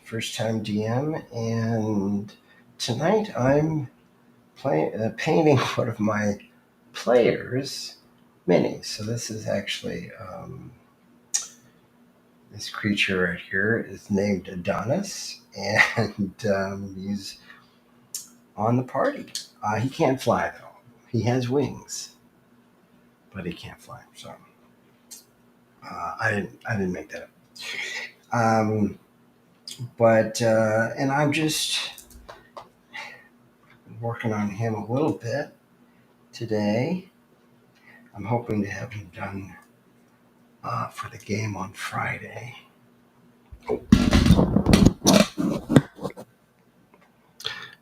first time DM, and tonight I'm painting one of my players' minis. So this is actually this creature right here is named Adonis, and he's on the party. He can't fly though. He has wings, but he can't fly. So I didn't make that up. Um, but and I'm just working on him a little bit today. I'm hoping to have him done for the game on Friday.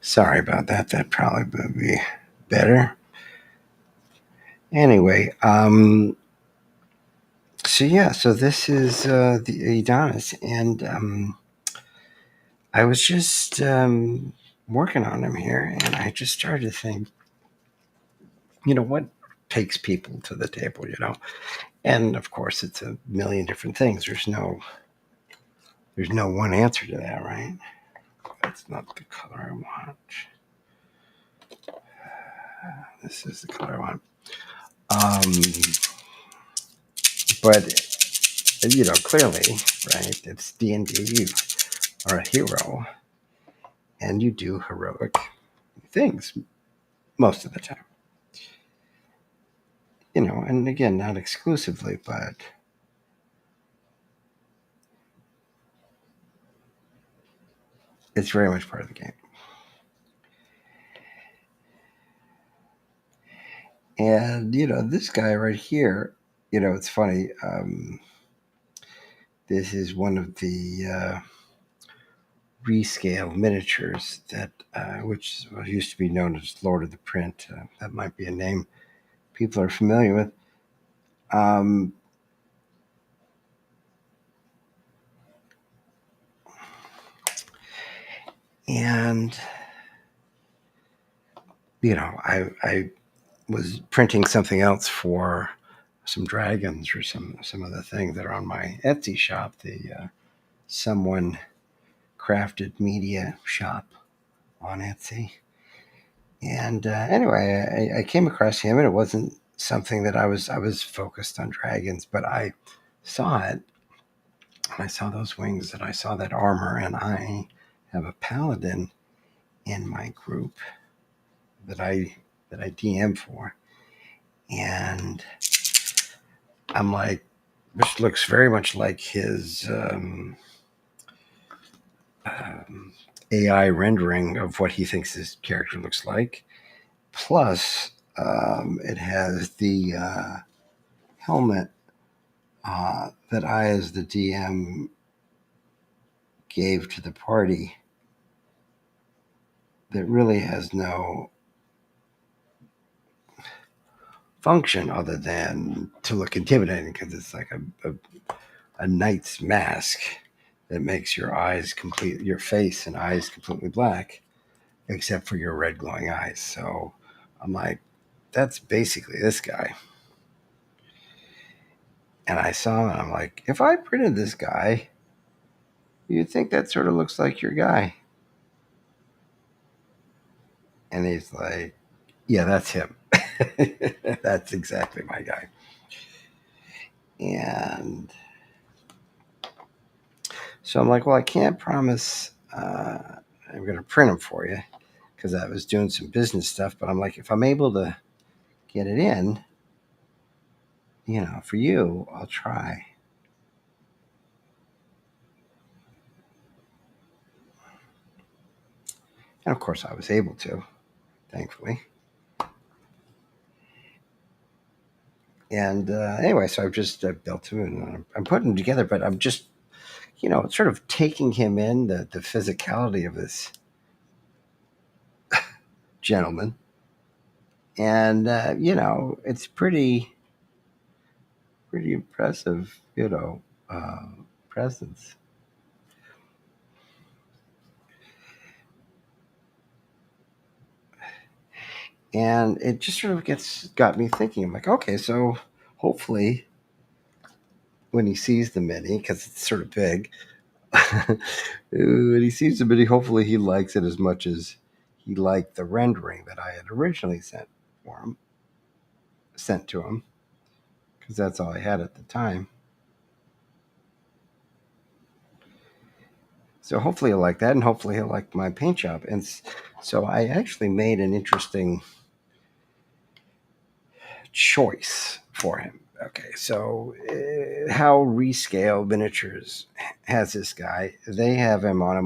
Sorry about that. That probably would be better. Anyway, so this is the Adonis, and I was just working on him here, and I just started to think, what takes people to the table, and of course it's a million different things. There's no one answer to that, right? That's not the color I want. This is the color I want. But clearly, right? It's D&D. You are a hero, and you do heroic things most of the time. And again, not exclusively, but it's very much part of the game. And this guy right here, it's funny. This is one of the rescale miniatures that which used to be known as Lord of the Print. That might be a name people are familiar with. And I was printing something else for some dragons or some of the things that are on my Etsy shop, the Someone Crafted Media shop on Etsy. And anyway, I came across him, and it wasn't something that I was focused on dragons, but I saw it, and I saw those wings, and I saw that armor, and I have a paladin in my group that I DM for, and I'm like, this looks very much like his AI rendering of what he thinks his character looks like. Plus, it has the helmet that I, as the DM, gave to the party that really has no function other than to look intimidating, because it's like a knight's mask that makes your face and eyes completely black, except for your red glowing eyes. So I'm like, that's basically this guy. And I saw him, and I'm like, if I printed this guy, you'd think that sort of looks like your guy. And he's like, yeah, that's him. That's exactly my guy. And so I'm like, well, I can't promise I'm going to print them for you, because I was doing some business stuff. But I'm like, if I'm able to get it in, for you, I'll try. And of course, I was able to, thankfully. And anyway, so I've just built him, and I'm putting him together, but I'm just, sort of taking him in, the physicality of this gentleman. And, it's pretty impressive, presence. And it just sort of got me thinking. I'm like, okay, so hopefully when he sees the mini, because it's sort of big, he seems to be. Hopefully, he likes it as much as he liked the rendering that I had originally sent to him, because that's all I had at the time. So hopefully he'll like that, and hopefully he'll like my paint job. And so I actually made an interesting choice for him. Okay, so how Rescale Miniatures has this guy? They have him on a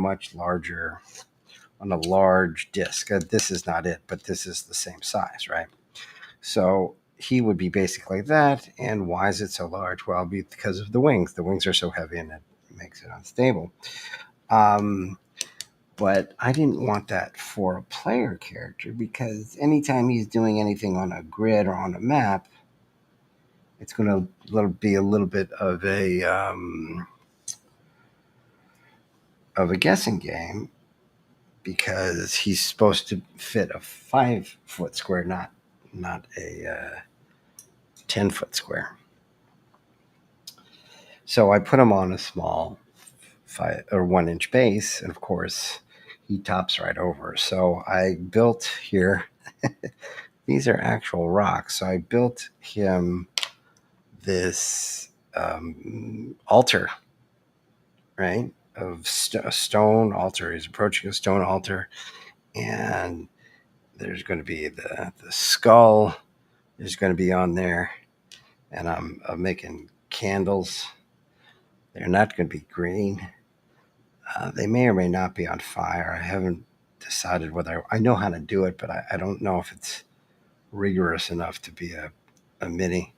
large disc. This is not it, but this is the same size, right? So he would be basically that. And why is it so large? Well, because of the wings. The wings are so heavy, and it makes it unstable. But I didn't want that for a player character, because anytime he's doing anything on a grid or on a map, it's going to be a little bit of a guessing game, because he's supposed to fit a 5-foot square, not a 10-foot square. So I put him on a small 1-inch base, and of course he tops right over. So I built here. These are actual rocks. So I built him this altar, right? Of a stone altar. He's approaching a stone altar, and there's going to be the skull is going to be on there, and I'm making candles. They're not going to be green. They may or may not be on fire. I haven't decided whether I know how to do it, but I don't know if it's rigorous enough to be a mini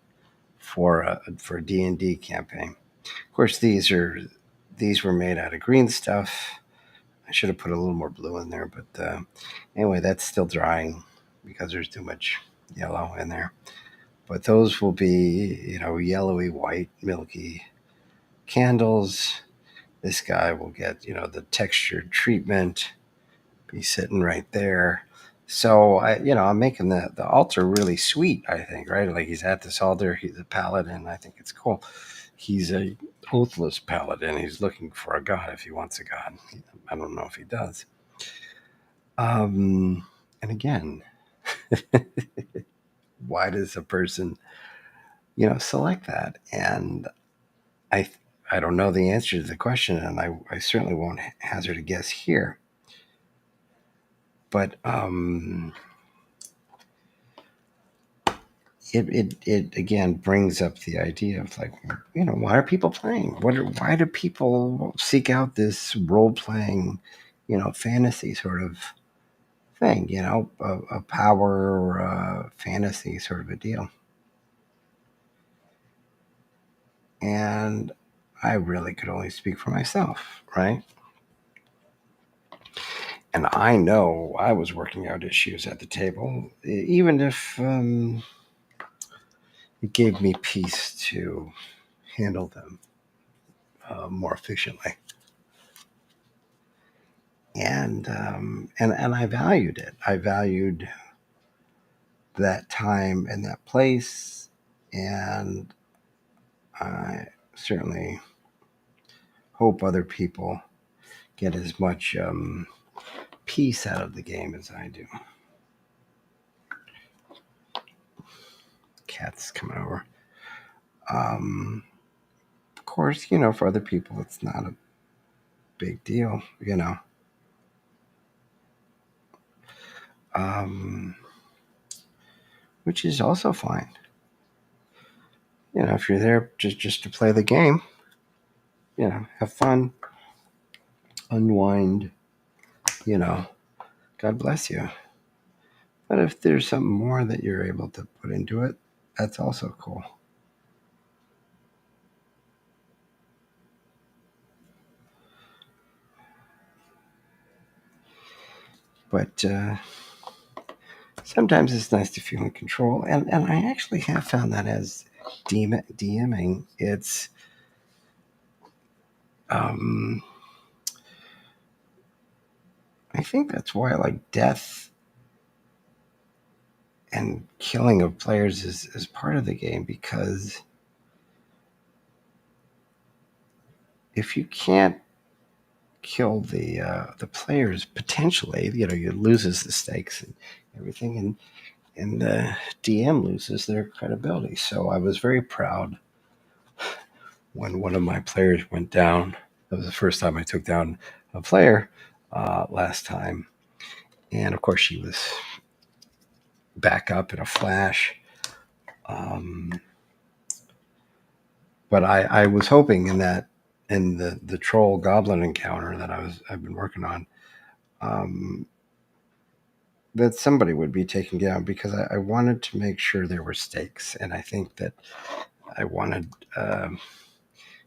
for a D&D campaign. Of course, these were made out of green stuff. I should have put a little more blue in there, but anyway, that's still drying because there's too much yellow in there. But those will be, yellowy, white, milky candles. This guy will get, the textured treatment, be sitting right there. So I'm making the altar really sweet, I think, right? Like, he's at this altar, he's a paladin. I think it's cool. He's a oathless paladin. He's looking for a god, if he wants a god. I don't know if he does. And again, why does a person, select that? And I don't know the answer to the question, and I certainly won't hazard a guess here. But it again brings up the idea of, like, why are people playing? Why do people seek out this role playing, fantasy sort of thing? A power or a fantasy sort of a deal. And I really could only speak for myself, right? And I know I was working out issues at the table, even if it gave me peace to handle them more efficiently. And I valued it. I valued that time and that place, and I certainly hope other people get as much peace out of the game as I do. Cat's coming over. Of course, for other people, it's not a big deal, which is also fine. If you're there just to play the game, have fun, unwind, God bless you. But if there's something more that you're able to put into it, that's also cool. But sometimes it's nice to feel in control. And I actually have found that as DMing, it's I think that's why I like death and killing of players is part of the game, because if you can't kill the players potentially. You loses the stakes and everything, and the DM loses their credibility. So I was very proud when one of my players went down. That was the first time I took down a player last time, and of course she was back up in a flash. But I was hoping in the troll goblin encounter that I've been working on, um, that somebody would be taken down, because I wanted to make sure there were stakes, and I think that I wanted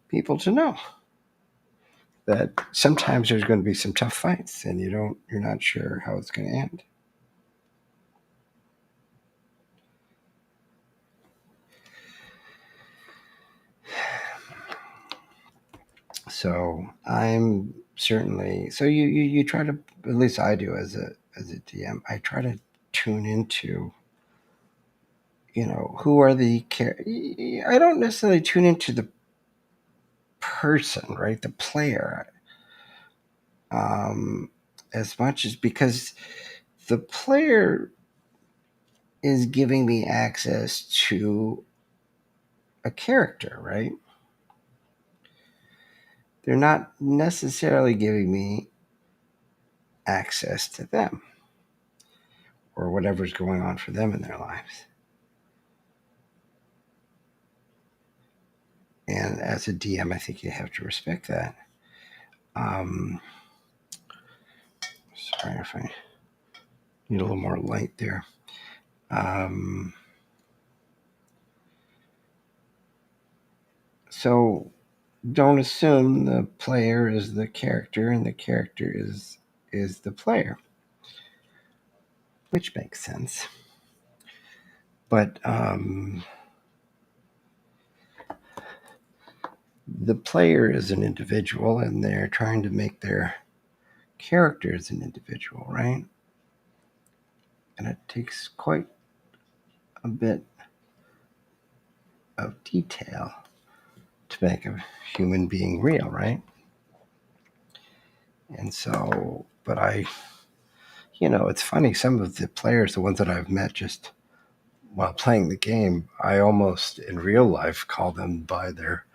people to know that sometimes there's going to be some tough fights, and you're not sure how it's going to end. So I'm certainly, so you try to, at least I do as a DM, I try to tune into, who are I don't necessarily tune into the person, right, the player, um, as much as, because the player is giving me access to a character, right? They're not necessarily giving me access to them or whatever's going on for them in their lives. And as a DM, I think you have to respect that. Sorry if I need a little more light there. So don't assume the player is the character and the character is the player, which makes sense. But the player is an individual, and they're trying to make their character as an individual, right? And it takes quite a bit of detail to make a human being real, right? And so, but it's funny, some of the players, the ones that I've met just while playing the game, I almost in real life call them by their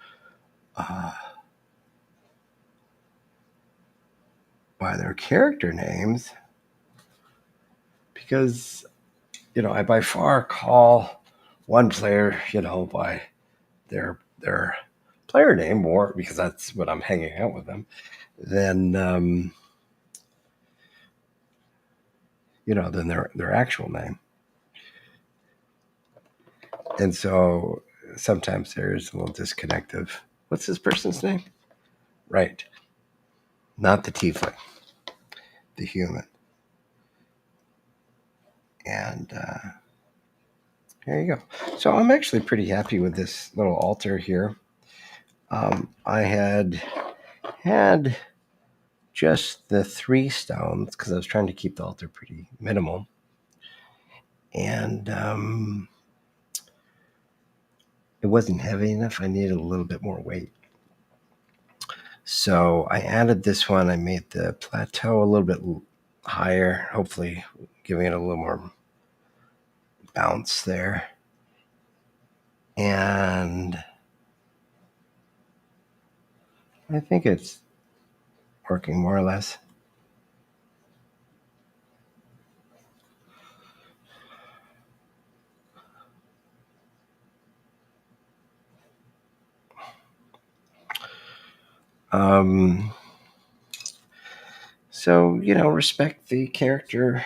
character names, because I by far call one player by their player name more, because that's what I'm hanging out with them, than than their actual name. And so sometimes there's a little disconnect of, what's this person's name? Right. Not the tiefling, the human. And there you go. So I'm actually pretty happy with this little altar here. I had just the 3 stones, because I was trying to keep the altar pretty minimal. And it wasn't heavy enough. I needed a little bit more weight. So I added this one. I made the plateau a little bit higher, hopefully giving it a little more bounce there. And I think it's working more or less. So, respect the character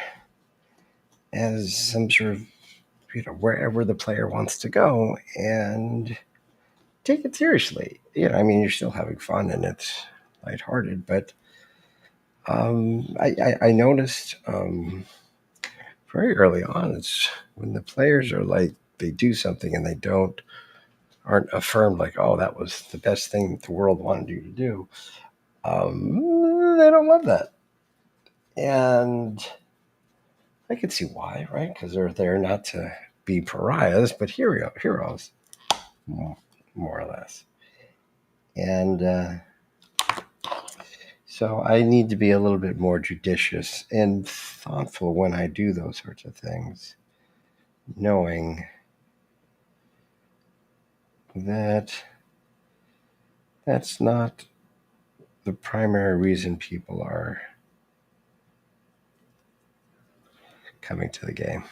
as some sort of, wherever the player wants to go, and take it seriously. You're still having fun and it's lighthearted, but I noticed very early on, it's when the players are like, they do something and they aren't affirmed, like, oh, that was the best thing the world wanted you to do. They don't love that. And I can see why, right? Because they're there not to be pariahs, but heroes, more or less. And So I need to be a little bit more judicious and thoughtful when I do those sorts of things, knowing that that's not the primary reason people are coming to the game.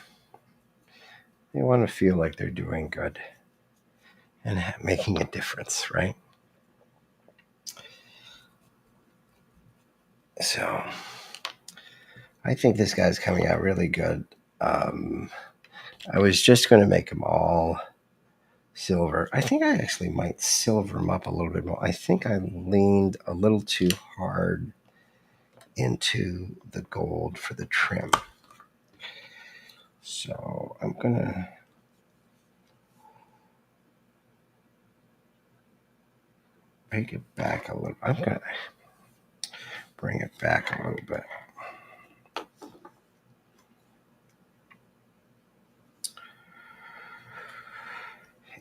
They want to feel like they're doing good and making a difference, right? So I think this guy's coming out really good. I was just going to make them all silver. I think I actually might silver them up a little bit more. I think I leaned a little too hard into the gold for the trim. So I'm going to make it back a little. I'm going to bring it back a little bit.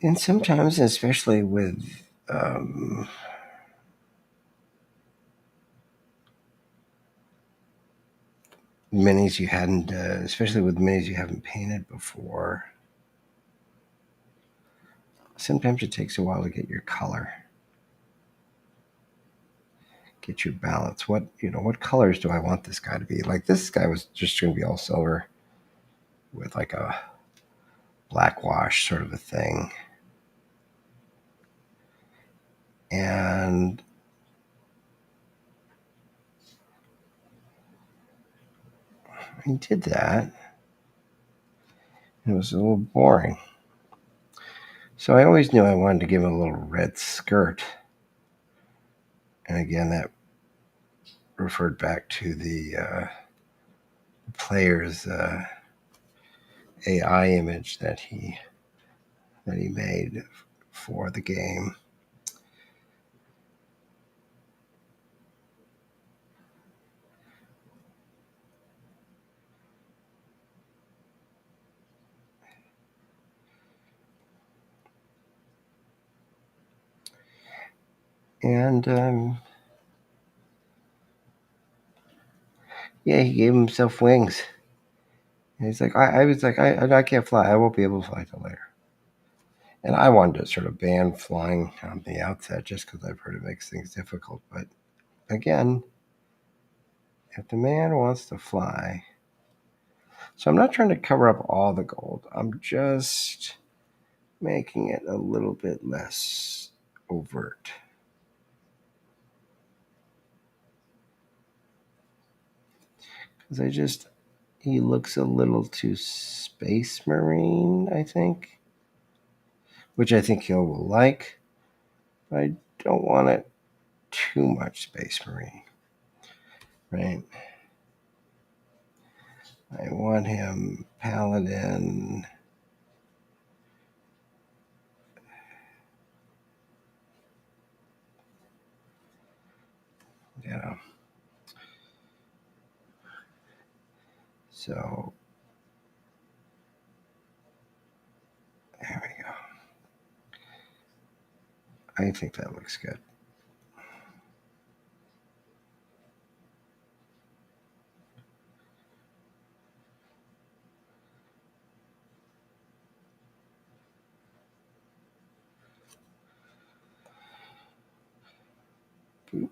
And sometimes, especially with minis you hadn't, especially with minis you haven't painted before, sometimes it takes a while to get your color, get your balance. What colors do I want this guy to be? Like this guy was just going to be all silver with like a black wash sort of a thing. And I did that. It was a little boring. So I always knew I wanted to give him a little red skirt. And again, that referred back to the player's AI image that he made for the game. And yeah, he gave himself wings. And he's like, I was like, I can't fly. I won't be able to fly till later. And I wanted to sort of ban flying on the outset just because I've heard it makes things difficult. But again, if the man wants to fly, so I'm not trying to cover up all the gold. I'm just making it a little bit less overt. Because he looks a little too space marine, I think. Which I think he'll like. But I don't want it too much space marine. Right? I want him paladin. Yeah. So there we go. I think that looks good. Boop.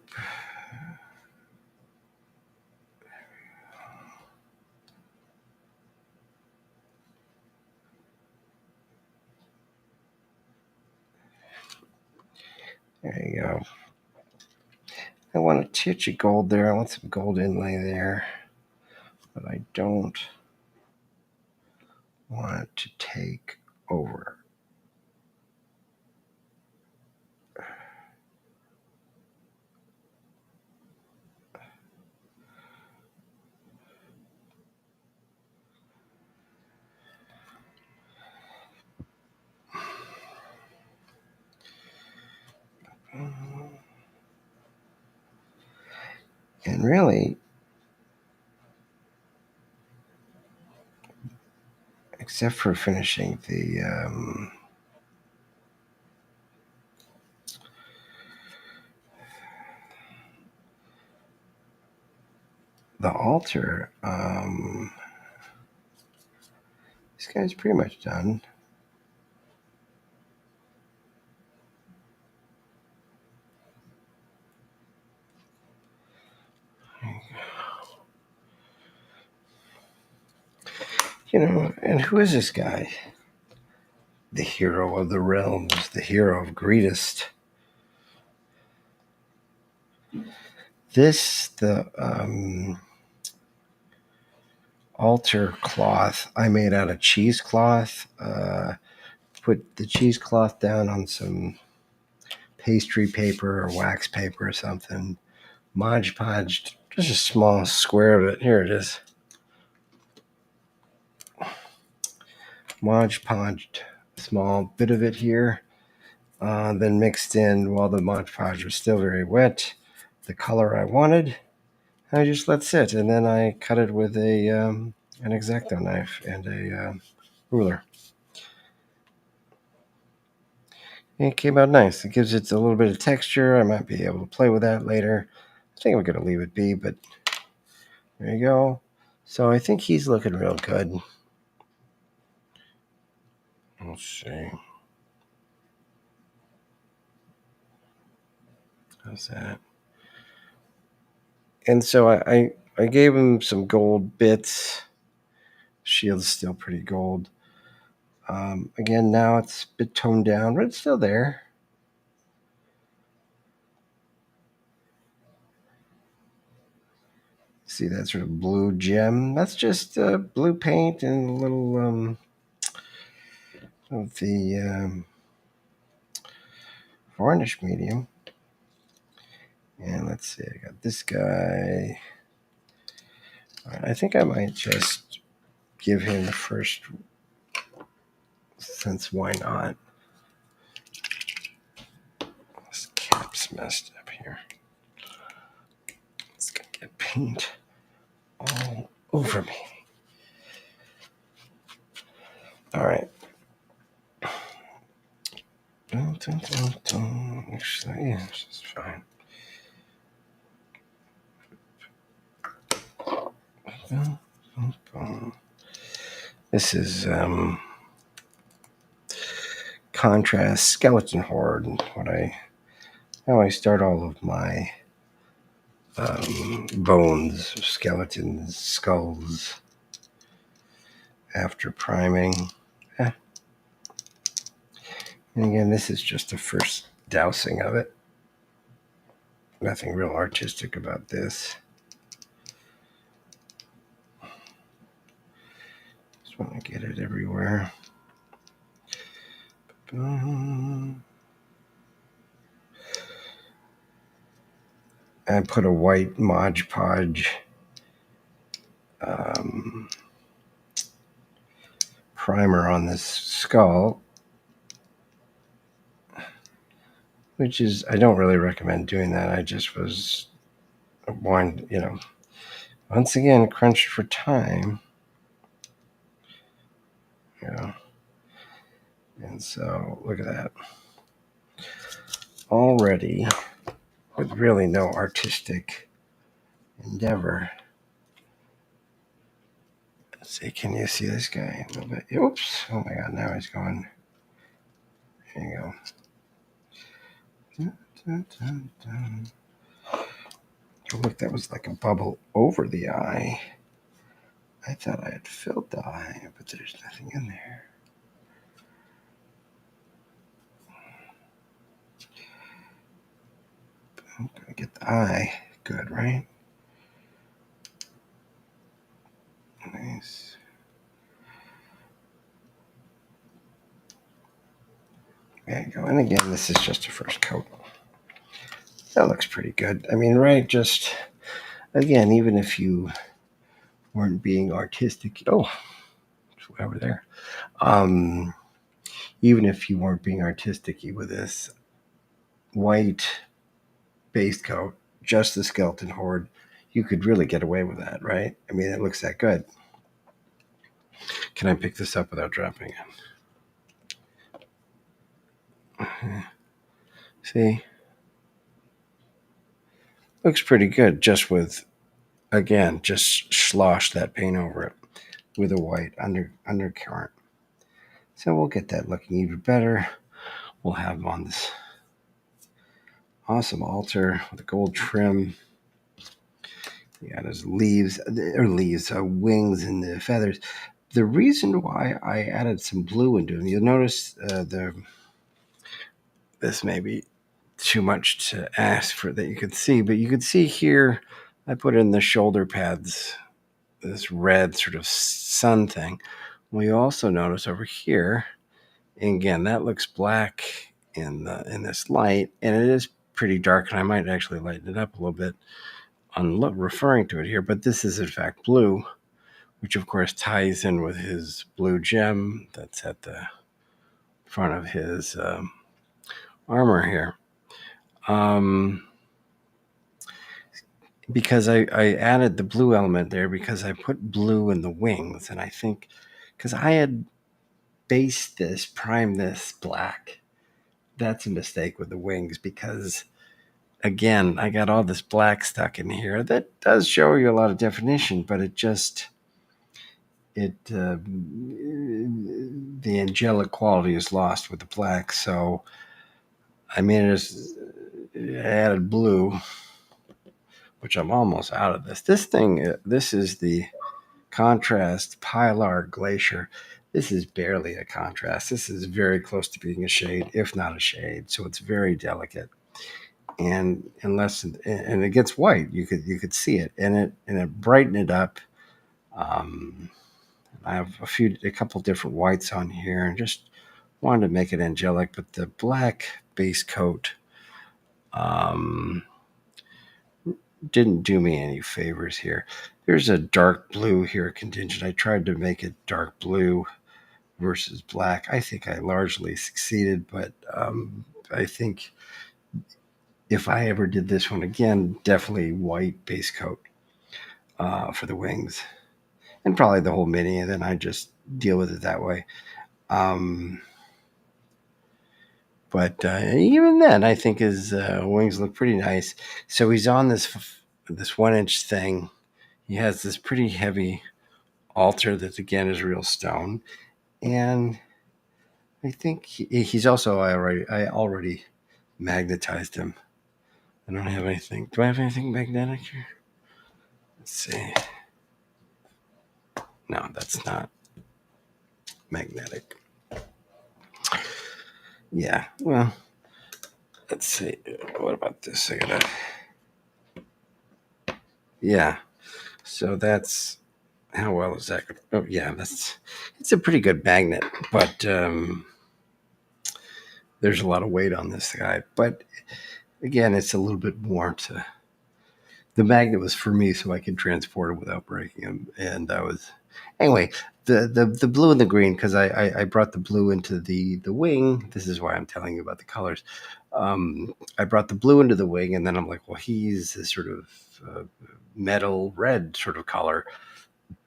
There you go. I want a titch of gold there. I want some gold inlay there. But I don't want it to take over. And really, except for finishing the the altar, this guy's pretty much done. And who is this guy? The hero of the realms, the hero of greatest. The altar cloth I made out of cheesecloth. Put the cheesecloth down on some pastry paper or wax paper or something. Mod Podged just a small square of it. Here it is. Mod Podged a small bit of it here. Then mixed in while the Mod Podge was still very wet. The color I wanted. I just let sit, and then I cut it with an X-Acto knife and a ruler. It came out nice. It gives it a little bit of texture. I might be able to play with that later. I think we're going to leave it be, but there you go. So I think he's looking real good. Let's see. How's that? And so I gave him some gold bits. Shield's still pretty gold. Again, now it's a bit toned down, but it's still there. See that sort of blue gem? That's just blue paint and a little of the varnish medium. And let's see, I got this guy. All right, I think I might just give him the first, since why not? This cap's messed up here. It's gonna get paint all over me. All right. Actually, yeah, this is fine. This is contrast skeleton horde. How I start all of my bones, skeletons, skulls after priming. And again, this is just the first dousing of it. Nothing real artistic about this. Just want to get it everywhere. I put a white Mod Podge primer on this skull, which is, I don't really recommend doing that. I just was once again, crunched for time. And so, look at that. Already, with really no artistic endeavor. Let's see, can you see this guy a little bit? Oops. Oh my God, now he's going. There you go. Oh, look, that was like a bubble over the eye. I thought I had filled the eye, but there's nothing in there. I'm gonna get the eye. Good, right? Nice. There you go. And again, this is just a first coat. That looks pretty good. I mean, right? Just, again, even if you weren't being artistic, it's way over there. Even if you weren't being artistic with this white base coat, just the skeleton horde, you could really get away with that, right? I mean, it looks that good. Can I pick this up without dropping it? See? Looks pretty good just with again, just slosh that paint over it with a white undercurrent. So we'll get that looking even better. We'll have on this awesome altar with a gold trim. He got his wings and the feathers. The reason why I added some blue into him, you'll notice this may be too much to ask for that you could see, but you could see here I put in the shoulder pads, this red sort of sun thing. Well, you also notice over here, and again, that looks black in this light, and it is pretty dark, and I might actually lighten it up a little bit on referring to it here, but this is in fact blue, which of course ties in with his blue gem that's at the front of his armor here. Because I added the blue element there because I put blue in the wings, and I think because I had primed this black, that's a mistake with the wings because again, I got all this black stuck in here. That does show you a lot of definition, but the angelic quality is lost with the black. So I added blue, which I'm almost out of this. This is the contrast Pilar Glacier. This is barely a contrast. This is very close to being a shade, if not a shade. So it's very delicate. And it gets white, you could see it, and it brightened it up. I have a couple different whites on here, and just wanted to make it angelic. But the black base coat didn't do me any favors here. There's a dark blue here contingent. I tried to make it dark blue versus black. I think I largely succeeded, but I think if I ever did this one again, definitely white base coat for the wings, and probably the whole mini, and then I just deal with it that way. But even then, I think his wings look pretty nice. So he's on this 1-inch thing. He has this pretty heavy altar that again is real stone, and I think he's also I already magnetized him. I don't have anything. Do I have anything magnetic here? Let's see. No, that's not magnetic. Yeah, well, let's see. What about this? Yeah. So that's, how well is that? Oh, yeah, it's a pretty good magnet, but there's a lot of weight on this guy. But again, it's a little bit more to, the magnet was for me so I could transport it without breaking him. And anyway, the blue and the green, because I brought the blue into the wing. This is why I'm telling you about the colors. I brought the blue into the wing, and then I'm like, well, he's this sort of metal red sort of color.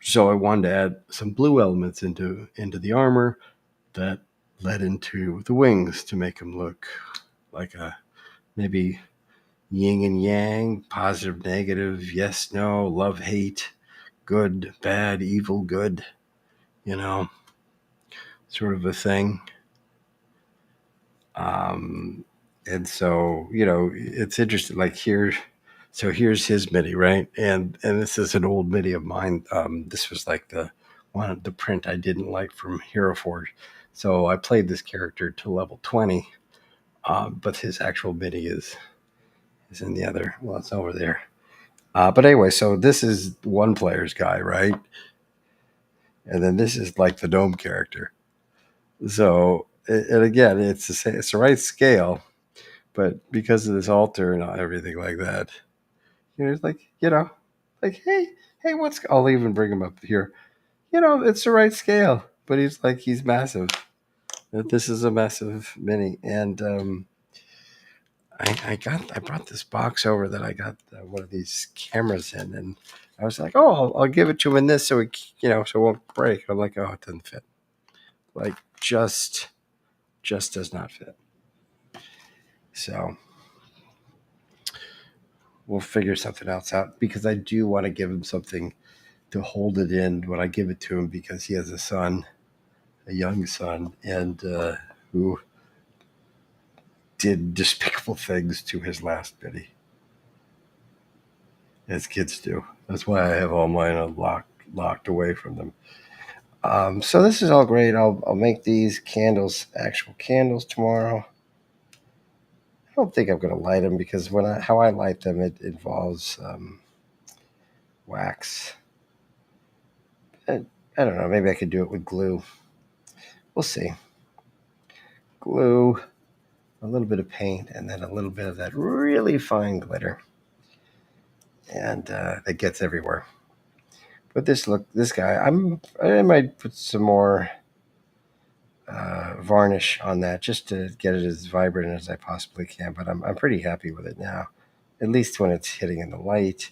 So I wanted to add some blue elements into the armor that led into the wings to make him look like a maybe yin and yang, positive, negative, yes, no, love, hate, good, bad, evil, good, sort of a thing. And so, it's interesting, like here, so here's his MIDI, right? And this is an old MIDI of mine. This was like the print I didn't like from Hero Forge. So I played this character to level 20, but his actual MIDI is in the other, well, it's over there. But anyway, so this is one player's guy, right? And then this is like the gnome character. So, and again, it's the right scale, but because of this altar and everything like that, it's like, like, hey, I'll even bring him up here. It's the right scale, but he's massive. This is a massive mini, and I brought this box over that I got one of these cameras in, and I was like, oh, I'll give it to him in this so it won't break. And I'm like, oh, it doesn't fit. Like just does not fit. So we'll figure something else out, because I do want to give him something to hold it in when I give it to him, because he has a son, a young son, and who did despicable things to his last Biddy, as kids do. That's why I have all mine locked away from them. So this is all great. I'll make these candles, actual candles, tomorrow. I don't think I'm going to light them, because how I light them, it involves wax. I don't know. Maybe I could do it with glue. We'll see. Glue, a little bit of paint, and then a little bit of that really fine glitter, and it gets everywhere. But this guy, I might put some more varnish on that, just to get it as vibrant as I possibly can. But I'm pretty happy with it now, at least when it's hitting in the light.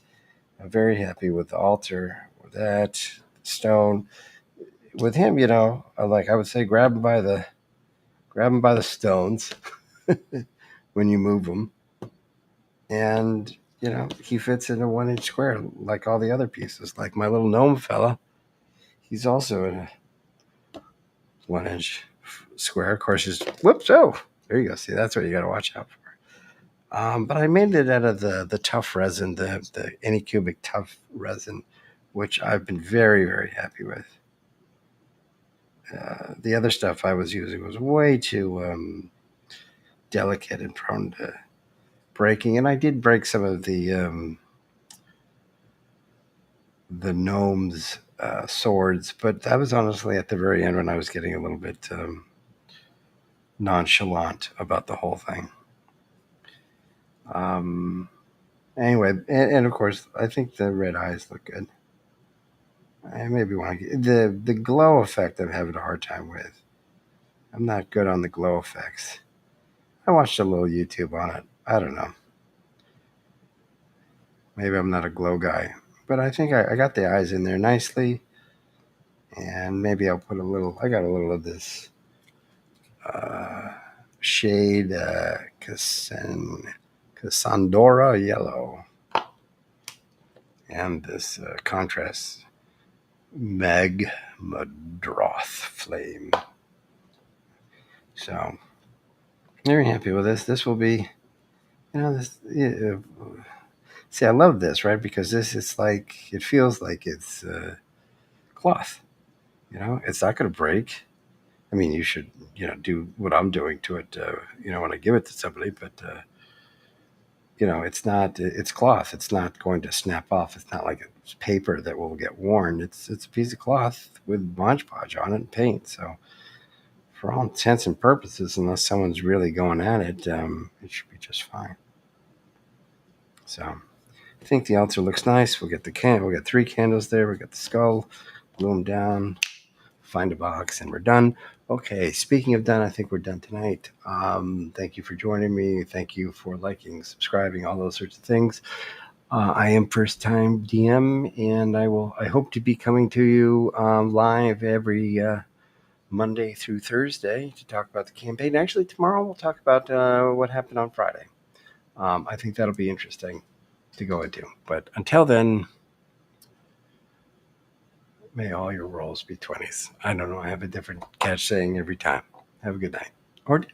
I'm very happy with the altar, with that stone. With him, I would say grab him by the stones when you move them, and he fits in a 1-inch square like all the other pieces. Like my little gnome fella, he's also in a 1-inch square. Of course, there you go. See, that's what you got to watch out for. But I made it out of the tough resin, the Anycubic tough resin, which I've been very, very happy with. The other stuff I was using was way too delicate and prone to breaking, and I did break some of the gnome's swords, but that was honestly at the very end, when I was getting a little bit nonchalant about the whole thing. Anyway, and of course, I think the red eyes look good. I maybe want to get the glow effect. I'm having a hard time with. I'm not good on the glow effects. I watched a little YouTube on it. I don't know. Maybe I'm not a glow guy, but I think I got the eyes in there nicely, and maybe I'll put a little. I got a little of this shade Cassandra yellow, and this contrast Magmadroth flame. So very happy with this. This will be, this. See, I love this, right? Because it feels like it's cloth. It's not going to break. I mean, you should, do what I'm doing to it, when I give it to somebody, but, it's not, it's cloth. It's not going to snap off. It's not like it's paper that will get worn. It's a piece of cloth with Mod Podge on it and paint. So for all intents and purposes, unless someone's really going at it, it should be just fine. So I think the altar looks nice. We'll get 3 candles there. We got the skull, glue them down, find a box, and we're done. Okay, speaking of done, I think we're done tonight. Thank you for joining me. Thank you for liking, subscribing, all those sorts of things. I am First Time DM, and I hope to be coming to you live every Monday through Thursday to talk about the campaign. Actually, tomorrow we'll talk about what happened on Friday. I think that'll be interesting to go into. But until then, may all your rolls be 20s. I don't know. I have a different catch saying every time. Have a good night or day.